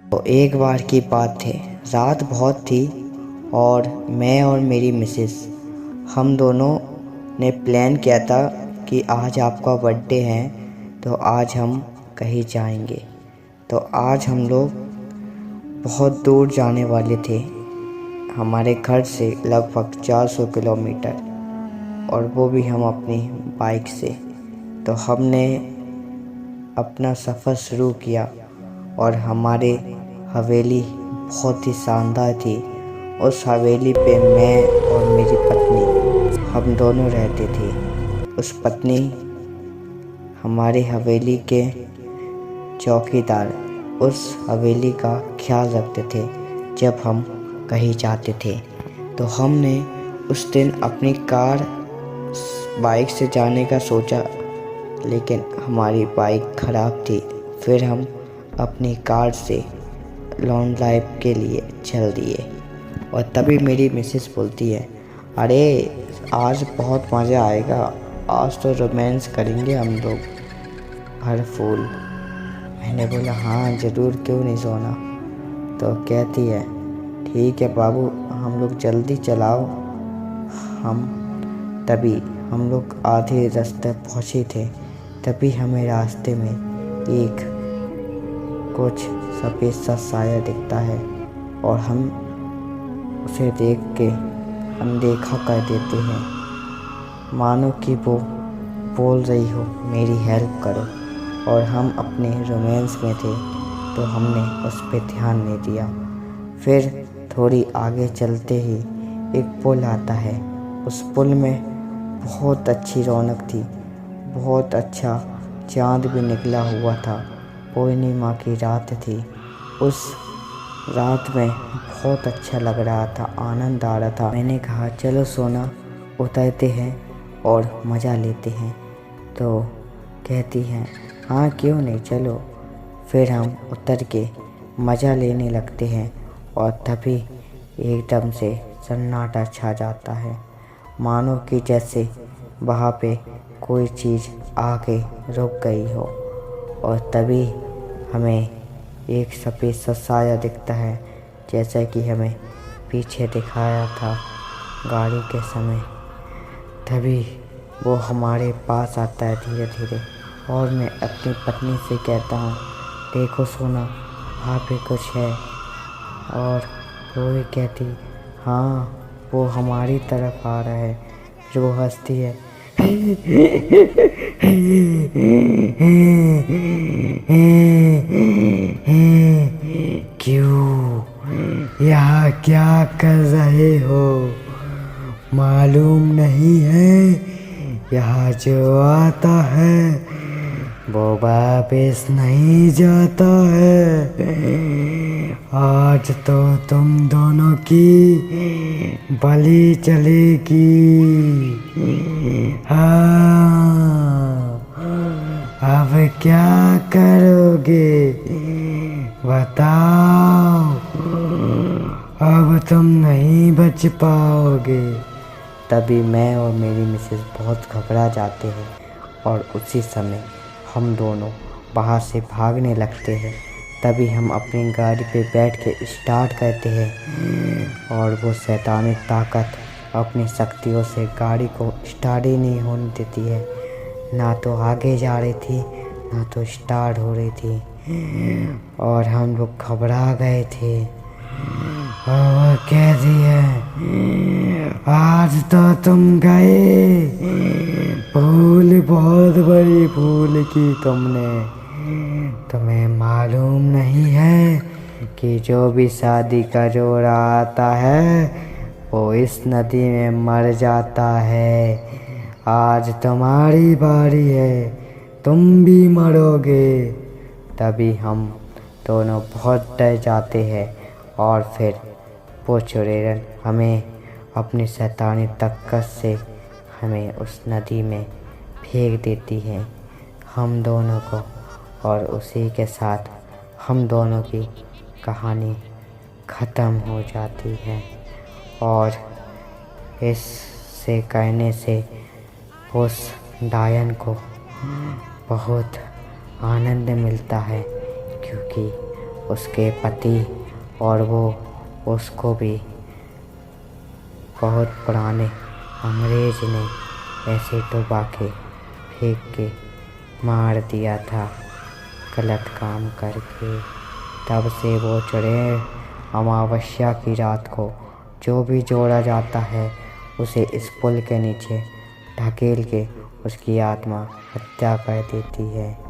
तो एक बार की बात है, रात बहुत थी और मैं और मेरी मिसेस हम दोनों ने प्लान किया था कि आज आपका बर्थडे है तो आज हम कहीं जाएंगे। तो आज हम लोग बहुत दूर जाने वाले थे, हमारे घर से लगभग 400 किलोमीटर, और वो भी हम अपनी बाइक से। तो हमने अपना सफ़र शुरू किया और हमारे हवेली बहुत ही शानदार थी। उस हवेली पे मैं और मेरी पत्नी हम दोनों रहते थे। उस पत्नी हमारे हवेली के चौकीदार उस हवेली का ख्याल रखते थे जब हम कहीं जाते थे। तो हमने उस दिन अपनी बाइक से जाने का सोचा, लेकिन हमारी बाइक ख़राब थी। फिर हम अपनी कार से लॉन्ग ड्राइव के लिए चल दिए। और तभी मेरी मिसेस बोलती है, अरे आज बहुत मज़ा आएगा, आज तो रोमांस करेंगे हम लोग हर फूल। मैंने बोला हाँ ज़रूर, क्यों नहीं सोना। तो कहती है ठीक है बाबू, हम लोग जल्दी चलाओ। तभी हम लोग आधे रास्ते पहुँचे थे, तभी हमें रास्ते में एक कुछ सफ़ेद सा साया दिखता है और हम उसे देख के अनदेखा कर देते हैं, मानो कि वो बोल रही हो मेरी हेल्प करो। और हम अपने रोमांस में थे तो हमने उस पर ध्यान नहीं दिया। फिर थोड़ी आगे चलते ही एक पुल आता है। उस पुल में बहुत अच्छी रौनक थी, बहुत अच्छा चाँद भी निकला हुआ था। पूर्णिमा की रात थी। उस रात में बहुत अच्छा लग रहा था, आनंद आ रहा था। मैंने कहा चलो सोना, उतरते हैं और मज़ा लेते हैं। तो कहती हैं हाँ क्यों नहीं, चलो। फिर हम उतर के मज़ा लेने लगते हैं और तभी एकदम से सन्नाटा छा जाता है, मानो कि जैसे वहाँ पे कोई चीज़ आके रुक गई हो। और तभी हमें एक सफ़ेद सा साया दिखता है, जैसा कि हमें पीछे दिखाया था गाड़ी के समय। तभी वो हमारे पास आता है धीरे धीरे और मैं अपनी पत्नी से कहता हूँ देखो सोना, वहाँ पे कुछ है। और वो भी कहती हाँ वो हमारी तरफ आ रहा है। फिर वो हंसती है क्यों, यहाँ क्या कर रहे हो, मालूम नहीं है यहाँ जो आता है वो वापस नहीं जाता है। आज तो तुम दोनों की बलि चलेगी। हाँ, अब क्या करोगे बताओ, अब तुम नहीं बच पाओगे। तभी मैं और मेरी मिसेस बहुत घबरा जाते हैं और उसी समय हम दोनों वहाँ से भागने लगते हैं। तभी हम अपनी गाड़ी पे बैठ के स्टार्ट करते हैं और वो शैतानी ताकत अपनी शक्तियों से गाड़ी को स्टार्ट ही नहीं होने देती है। ना तो आगे जा रही थी ना तो स्टार्ट हो रही थी और हम लोग घबरा गए थे। और वो कहती है आज तो तुम गए, भूल बहुत बड़ी भूल की तुमने। तुम्हें मालूम नहीं है कि जो भी शादी का जोड़ा आता है वो इस नदी में मर जाता है। आज तुम्हारी बारी है, तुम भी मरोगे। तभी हम दोनों बहुत डर जाते हैं और फिर वो चुड़ैल हमें अपनी शैतानी ताकत से हमें उस नदी में फेंक देती है, हम दोनों को। और उसी के साथ हम दोनों की कहानी ख़त्म हो जाती है। और इससे कहने से उस डायन को बहुत आनंद मिलता है, क्योंकि उसके पति और वो उसको भी बहुत पुराने अंग्रेज ने ऐसे डुबा के फेंक के मार दिया था गलत काम करके। तब से वो चढ़े अमावस्या की रात को जो भी जोड़ा जाता है उसे इस पुल के नीचे ढकेल के उसकी आत्मा हत्या कर देती है।